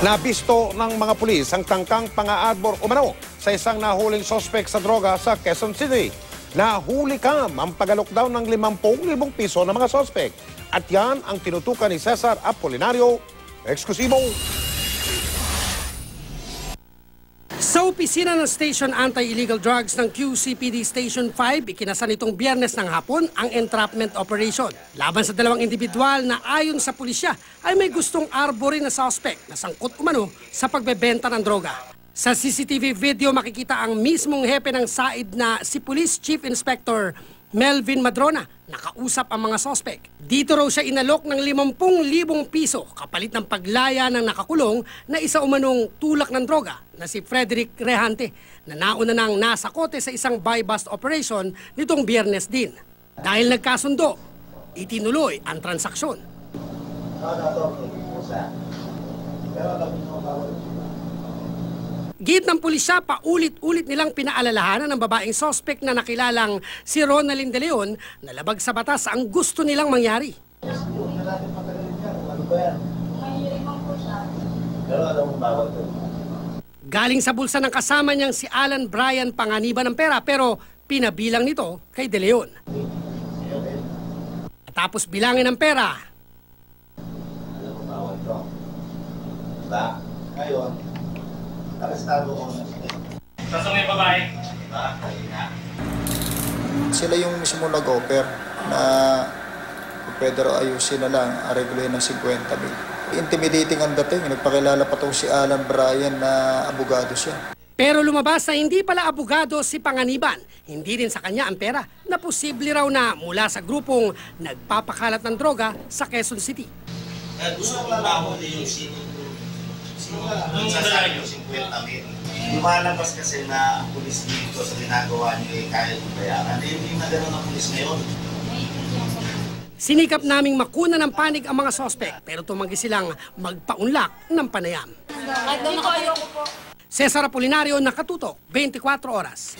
Nabisto ng mga pulis ang tangkang pang-aadbor umano sa isang nahuling sospek sa droga sa Quezon City. Nahuli kam ang pag-lockdown ng 50,000 piso ng mga sospek. At yan ang tinutukan ni Cesar Apolinario. Eksklusibo. Sa opisina ng Station Anti-Illegal Drugs ng QCPD Station 5, ikinasa nitong Biyernes ng hapon ang entrapment operation. Laban sa dalawang individual na ayon sa pulisya ay may gustong arborin na suspect na sangkot umano sa pagbebenta ng droga. Sa CCTV video makikita ang mismong hepe ng SAID na si Police Chief Inspector Melvin Madrona, nakausap ang mga sospek. Dito raw siya inalok ng 50,000 piso kapalit ng paglaya ng nakakulong na isa umanong tulak ng droga na si Frederick Rehante na nauna nang nasa kote sa isang buy-bust operation nitong Biyernes din. Dahil nagkasundo, itinuloy ang transaksyon. Gid ng pulisya, paulit-ulit nilang pinaalalahanan ng babaeng sospek na nakilalang si Ronalyn De Leon na labag sa batas ang gusto nilang mangyari. Galing sa bulsa ng kasama niyang si Alan Brian panganiban ng pera pero pinabilang nito kay De Leon. At tapos bilangin ng pera. Sasama yung babae. Sila yung mismo nag-offer na pwede raw ayusin na lang, aregluhin ng 50,000. Intimidating ang dating. Nagpakilala pa itong si Alan Brian na abogado siya. Pero lumabas na hindi pala abogado si Panganiban. Hindi rin sa kanya ang pera na posible raw na mula sa grupong nagpapakalat ng droga sa Quezon City. Gusto ko mahuli yung sasabi yung 50,000. Lumalabas kasi na ang pulis dito sa ginagawa niyo ay kaya ng bayaran. Hindi na gano'n ang pulis ngayon. Sinikap naming makuna ng panig ang mga sospek pero tumanggi silang magpaunlak ng panayam. Cesar Apolinario, Nakatutok, 24 Oras.